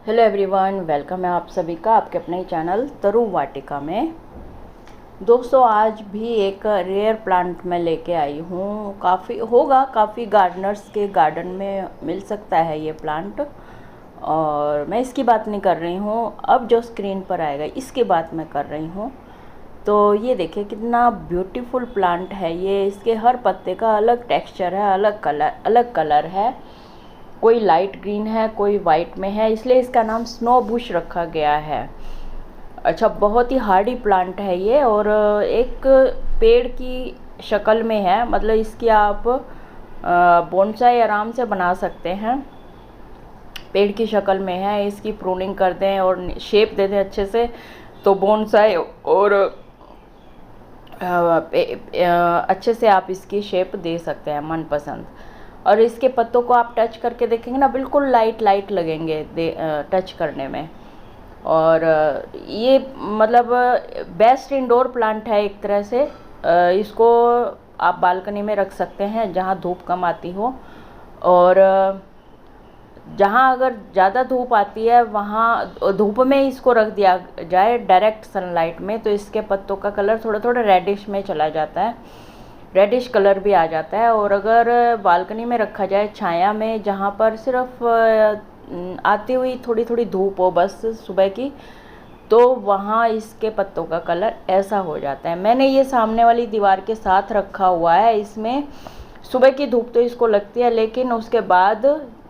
Hello everyone, welcome है आप सभी का आपके अपने ही चैनल तरु वाटिका में। दोस्तों, आज भी एक रेयर प्लांट मैं लेके आई हूँ। काफ़ी गार्डनर्स के गार्डन में मिल सकता है ये प्लांट, और मैं इसकी बात नहीं कर रही हूँ। अब जो स्क्रीन पर आएगा इसकी बात मैं कर रही हूँ। तो ये देखिए कितना ब्यूटीफुल प्लांट है ये। इसके हर पत्ते का अलग टेक्सचर है, अलग कलर है। कोई लाइट ग्रीन है, कोई वाइट में है, इसलिए इसका नाम स्नो बुश रखा गया है। अच्छा, बहुत ही हार्डी प्लांट है ये, और एक पेड़ की शक्ल में है। मतलब इसकी आप बोनसाई आराम से बना सकते हैं। पेड़ की शक्ल में है, इसकी प्रूनिंग कर दें और शेप दे दें अच्छे से तो बोनसाई और अच्छे से आप इसकी शेप दे सकते हैं मनपसंद। और इसके पत्तों को आप टच करके देखेंगे ना, बिल्कुल लाइट लगेंगे टच करने में। और ये मतलब बेस्ट इंडोर प्लांट है एक तरह से। इसको आप बालकनी में रख सकते हैं जहाँ धूप कम आती हो, और जहाँ अगर ज़्यादा धूप आती है वहाँ धूप में इसको रख दिया जाए डायरेक्ट सनलाइट में, तो इसके पत्तों का कलर थोड़ा रेडिश में चला जाता है, रेडिश कलर भी आ जाता है। और अगर बालकनी में रखा जाए छाया में, जहाँ पर सिर्फ आती हुई थोड़ी धूप हो बस सुबह की, तो वहाँ इसके पत्तों का कलर ऐसा हो जाता है। मैंने ये सामने वाली दीवार के साथ रखा हुआ है। इसमें सुबह की धूप तो इसको लगती है, लेकिन उसके बाद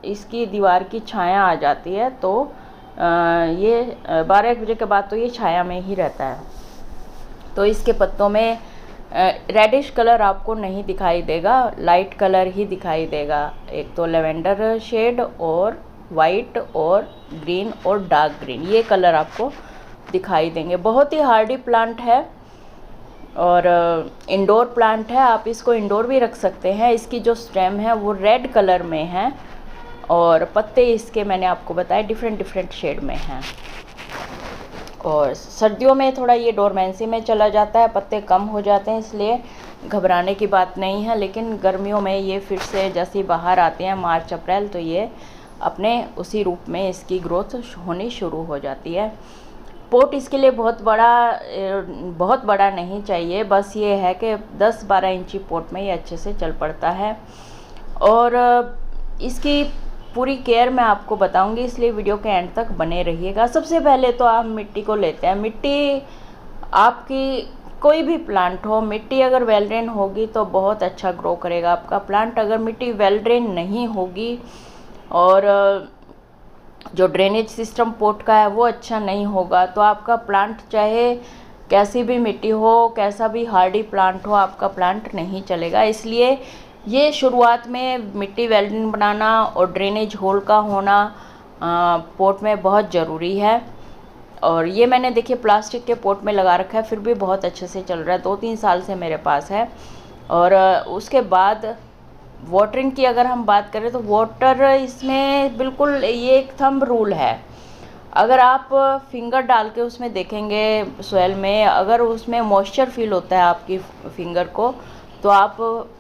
इसकी दीवार की छाया आ जाती है, तो ये 12-1 बजे के बाद तो ये छाया में ही रहता है। तो इसके पत्तों में रेडिश कलर आपको नहीं दिखाई देगा, लाइट कलर ही दिखाई देगा। एक तो लेवेंडर शेड और वाइट और ग्रीन और डार्क ग्रीन, ये कलर आपको दिखाई देंगे। बहुत ही हार्डी प्लांट है और इंडोर प्लांट है। आप इसको इंडोर भी रख सकते हैं। इसकी जो स्टेम है वो रेड कलर में है, और पत्ते इसके मैंने आपको बताया डिफरेंट शेड में हैं। और सर्दियों में थोड़ा ये डोरमेंसी में चला जाता है, पत्ते कम हो जाते हैं, इसलिए घबराने की बात नहीं है। लेकिन गर्मियों में ये फिर से जैसे बाहर आते हैं मार्च अप्रैल, तो ये अपने उसी रूप में इसकी ग्रोथ होनी शुरू हो जाती है। पोट इसके लिए बहुत बड़ा नहीं चाहिए, बस ये है कि 10-12 इंची पोट में ये अच्छे से चल पड़ता है। और इसकी पूरी केयर मैं आपको बताऊंगी, इसलिए वीडियो के एंड तक बने रहिएगा। सबसे पहले तो आप मिट्टी को लेते हैं। मिट्टी आपकी कोई भी प्लांट हो, मिट्टी अगर वेल ड्रेन होगी तो बहुत अच्छा ग्रो करेगा आपका प्लांट। अगर मिट्टी वेल ड्रेन नहीं होगी और जो ड्रेनेज सिस्टम पोट का है वो अच्छा नहीं होगा, तो आपका प्लांट चाहे कैसी भी मिट्टी हो, कैसा भी हार्डी प्लांट हो, आपका प्लांट नहीं चलेगा। इसलिए ये शुरुआत में मिट्टी वेल ड्रेन बनाना और ड्रेनेज होल का होना पोट में बहुत ज़रूरी है। और ये मैंने देखिए प्लास्टिक के पोट में लगा रखा है, फिर भी बहुत अच्छे से चल रहा है। 2-3 साल से मेरे पास है। और उसके बाद वाटरिंग की अगर हम बात करें तो वाटर इसमें बिल्कुल ये एक थंब रूल है। अगर आप फिंगर डाल के उसमें देखेंगे सॉइल में, अगर उसमें मॉइस्चर फील होता है आपकी फिंगर को, तो आप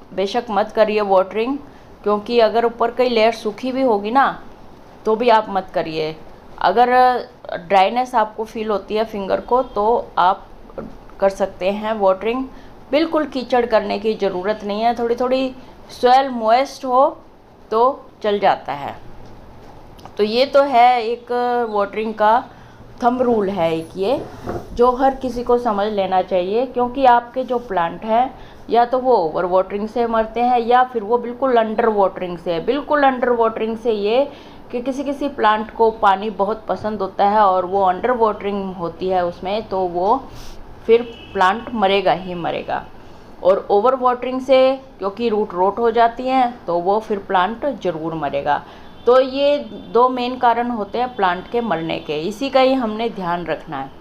बेशक मत करिए वाटरिंग, क्योंकि अगर ऊपर कई लेयर सूखी भी होगी ना तो भी आप मत करिए। अगर ड्राइनेस आपको फील होती है फिंगर को, तो आप कर सकते हैं वाटरिंग। बिल्कुल कीचड़ करने की ज़रूरत नहीं है, थोड़ी सॉइल मॉइस्ट हो तो चल जाता है। तो ये तो है एक वाटरिंग का थंब रूल है एक, ये जो हर किसी को समझ लेना चाहिए। क्योंकि आपके जो प्लांट हैं या तो वो ओवर वाटरिंग से मरते हैं, या फिर वो बिल्कुल अंडर वाटरिंग से। बिल्कुल अंडर वाटरिंग से ये कि किसी प्लांट को पानी बहुत पसंद होता है और वो अंडर वाटरिंग होती है उसमें, तो वो फिर प्लांट मरेगा ही मरेगा। और ओवर वाटरिंग से क्योंकि रूट रोट हो जाती हैं, तो वो फिर प्लांट ज़रूर मरेगा। तो ये 2 मेन कारण होते हैं प्लांट के मरने के, इसी का ही हमने ध्यान रखना है।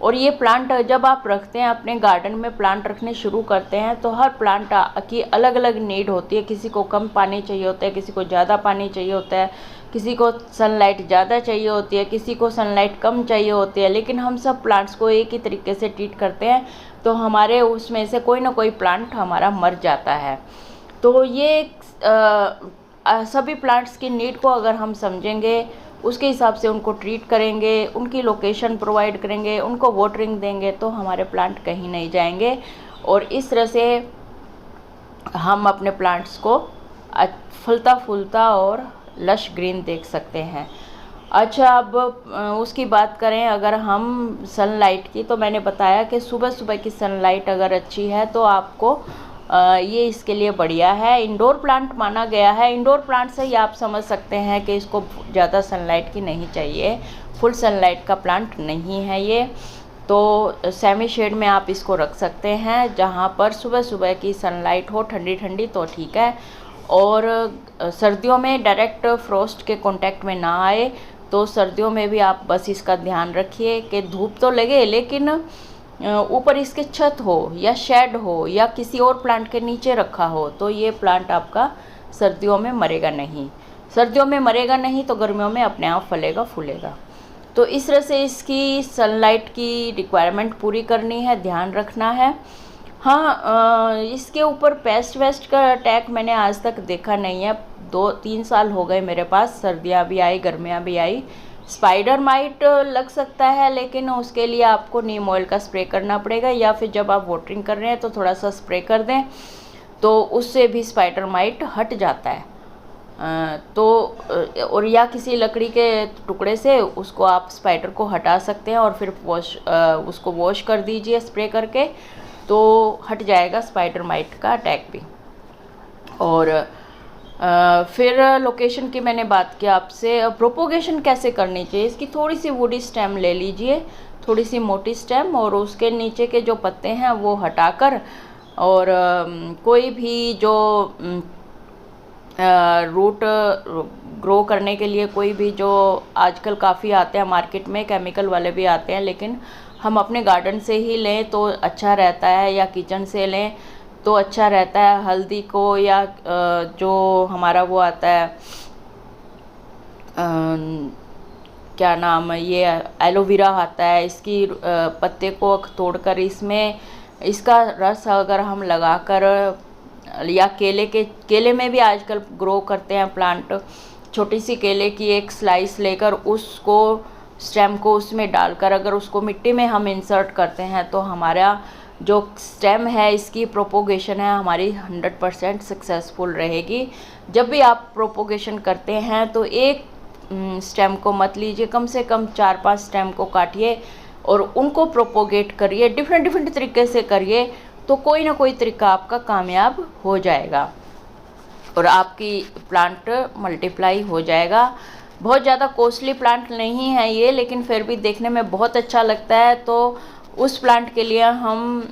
और ये प्लांट जब आप रखते हैं अपने गार्डन में, प्लांट रखने शुरू करते हैं, तो हर प्लांट की अलग अलग नीड होती है। किसी को कम पानी चाहिए होता है, किसी को ज़्यादा पानी चाहिए होता है, किसी को सनलाइट ज़्यादा चाहिए होती है, किसी को सनलाइट कम चाहिए होती है। लेकिन हम सब प्लांट्स को एक ही तरीके से ट्रीट करते हैं, तो हमारे उसमें से कोई ना कोई प्लांट हमारा मर जाता है। तो ये सभी प्लांट्स की नीड को अगर हम समझेंगे उसके हिसाब से उनको ट्रीट करेंगे, उनकी लोकेशन प्रोवाइड करेंगे, उनको वाटरिंग देंगे, तो हमारे प्लांट कहीं नहीं जाएंगे। और इस तरह से हम अपने प्लांट्स को फलता फूलता और लश ग्रीन देख सकते हैं। अच्छा, अब उसकी बात करें अगर हम सनलाइट की, तो मैंने बताया कि सुबह सुबह की सनलाइट अगर अच्छी है तो आपको ये इसके लिए बढ़िया है। इंडोर प्लांट माना गया है। इंडोर प्लांट से ही आप समझ सकते हैं कि इसको ज़्यादा सनलाइट की नहीं चाहिए, फुल सनलाइट का प्लांट नहीं है ये। तो सेमी शेड में आप इसको रख सकते हैं, जहाँ पर सुबह सुबह की सनलाइट हो, ठंडी ठंडी, तो ठीक है। और सर्दियों में डायरेक्ट फ्रोस्ट के कांटेक्ट में ना आए, तो सर्दियों में भी आप बस इसका ध्यान रखिए कि धूप तो लगे लेकिन ऊपर इसके छत हो या शेड हो या किसी और प्लांट के नीचे रखा हो, तो ये प्लांट आपका सर्दियों में मरेगा नहीं। सर्दियों में मरेगा नहीं तो गर्मियों में अपने आप फलेगा फूलेगा। तो इस तरह से इसकी सनलाइट की रिक्वायरमेंट पूरी करनी है, ध्यान रखना है। हाँ, इसके ऊपर पेस्ट वेस्ट का अटैक मैंने आज तक देखा नहीं है। 2-3 साल हो गए मेरे पास, सर्दियाँ भी आई, गर्मियाँ भी आई। स्पाइडर माइट लग सकता है, लेकिन उसके लिए आपको नीम ऑयल का स्प्रे करना पड़ेगा, या फिर जब आप वाटरिंग कर रहे हैं तो थोड़ा सा स्प्रे कर दें, तो उससे भी स्पाइडर माइट हट जाता है। तो और या किसी लकड़ी के टुकड़े से उसको आप स्पाइडर को हटा सकते हैं और फिर उसको वॉश कर दीजिए स्प्रे करके, तो हट जाएगा स्पाइडर माइट का अटैक भी। और फिर लोकेशन की मैंने बात की आपसे। प्रोपोगेशन कैसे करनी चाहिए, इसकी थोड़ी सी वुडी स्टेम ले लीजिए, थोड़ी सी मोटी स्टेम, और उसके नीचे के जो पत्ते हैं वो हटाकर, और कोई भी जो रूट ग्रो करने के लिए कोई भी जो आजकल काफ़ी आते हैं मार्केट में, केमिकल वाले भी आते हैं, लेकिन हम अपने गार्डन से ही लें तो अच्छा रहता है, या किचन से लें तो अच्छा रहता है। हल्दी को, या जो हमारा वो आता है क्या नाम है, ये एलोवेरा आता है, इसकी पत्ते को तोड़कर इसमें इसका रस अगर हम लगाकर, या केले में भी आजकल ग्रो करते हैं प्लांट, छोटी सी केले की एक स्लाइस लेकर उसको स्टेम को उसमें डालकर अगर उसको मिट्टी में हम इंसर्ट करते हैं, तो हमारा जो स्टेम है इसकी प्रोपोगेशन है हमारी 100% सक्सेसफुल रहेगी। जब भी आप प्रोपोगेशन करते हैं तो एक स्टेम को मत लीजिए, कम से कम 4-5 स्टेम को काटिए और उनको प्रोपोगेट करिए, डिफरेंट तरीके से करिए, तो कोई ना कोई तरीका आपका कामयाब हो जाएगा और आपकी प्लांट मल्टीप्लाई हो जाएगा। बहुत ज़्यादा कॉस्टली प्लांट नहीं है ये, लेकिन फिर भी देखने में बहुत अच्छा लगता है, तो उस प्लांट के लिए हम